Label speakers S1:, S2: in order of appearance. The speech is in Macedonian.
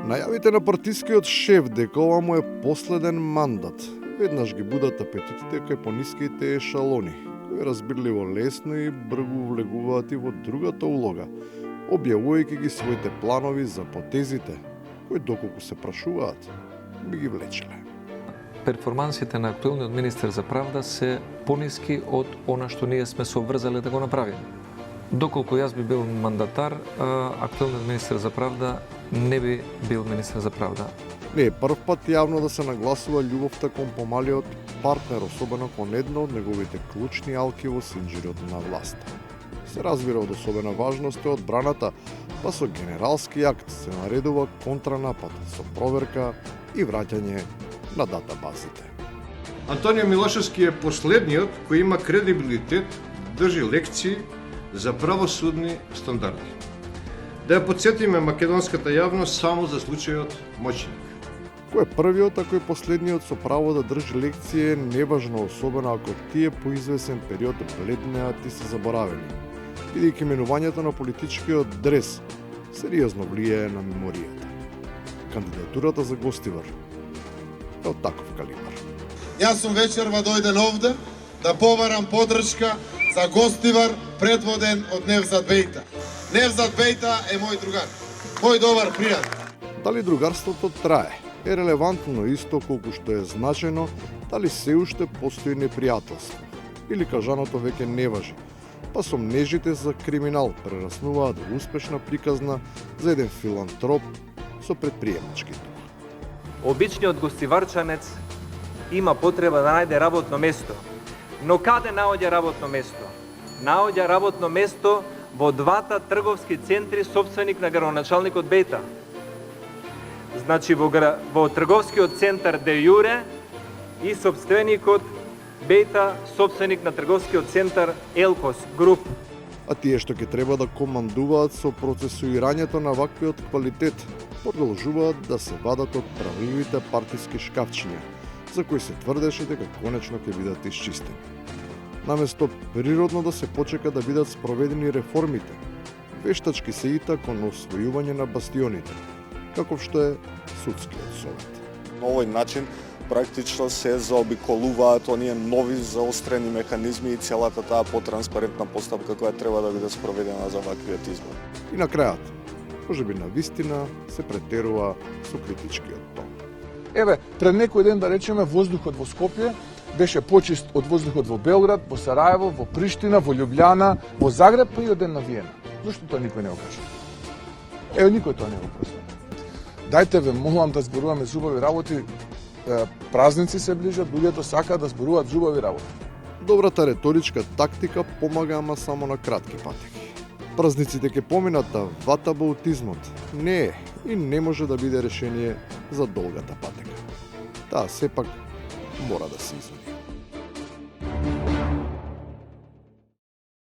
S1: Најавите на партискиот шеф дека ова му е последен мандат веднаш ги будат апетитите кај пониските ешалони, кои разбирливо лесно и бргу влегуваат и во другата улога, објавувајќи ги своите планови за потезите, кои доколку се прашуваат, би ги влечеле.
S2: Перформансите на актуелниот министер за правда се пониски од она што ние сме се обврзали да го направиме. Доколку јас би бил мандатар, актуелниот министер за правда не би бил министер за правда.
S1: Не е прв пат јавно да се нагласува љубовта кон помалиот партнер, особено кон една од неговите клучни алки во синџирот на власта. Се разбира од особена важност е одбраната, па со генералски акт се наредува контранапад со проверка и враќање на датабазите.
S3: Антонио Милошевски е последниот кој има кредибилитет да држи лекции за правосудни стандарди. Да ја подсетиме македонската јавност само за случајот Моćник.
S1: Кој е првиот, а кој последниот со право да држи лекции е неважно, особено ако тие по извесен период бледнеат и се заборавени, бидејќи менувањето на политичкиот дрес сериозно влијае на меморијата. Кандидатурата за гостивар е од таков калибар.
S4: Јас сум вечерва дојден овде да побарам поддршка за гостивар предводен од Невзат Бејта. Невзат Бејта е мој другар, мој добар пријател.
S1: Дали другарството трае е релевантно исто колку што е значено дали се уште постои непријателство или кажаното веќе не важи, па сомнежите за криминал прераснуваат во успешна приказна за еден филантроп со предприемачки дух.
S5: Обичниот гостиварчанец има потреба да најде работно место. Но каде наоѓа работно место? Наоѓа работно место во двата трговски центри собственик на градоначалникот Бејта. Значи во трговскиот центар Де Јуре и собственикот Бејта, собственик на трговскиот центар Елкос Груп.
S1: А тие што ќе треба да командуваат со процесуирањето на ваквиот квалитет, продолжуваат да се вадат од правливите партиски шкафчиња, за кои се тврдеше дека конечно ќе бидат исчистени. Наместо природно да се почека да бидат спроведени реформите, вештачки се ита кон освојување на бастионите, каков што е судскиот совет.
S6: На овој начин практично се заобиколуваат оние нови заострени механизми и целата таа потранспарентна постапка која треба да биде спроведена за ваквиот избор.
S1: И на крајот, можеби на вистина се претерува со критичкиот тон.
S7: Еве, пред некој ден да речеме воздухот во Скопје беше почист од воздухот во Белград, во Сараево, во Приштина, во Љубљана, во Загреб, па и од ден на Виена. Зошто тоа никој не го кажа? Ево, никој тоа не го просва. Дајте ве, молам да зборуваме зубави работи, празници се ближат, луѓето сакаат да зборуваат зубави работи.
S1: Добрата реторичка тактика помага, ама само на кратки патеки. Празниците ќе поминат, а ватабаутизмот не е и не може да биде решение за долгата патека. Таа сепак мора да се извини.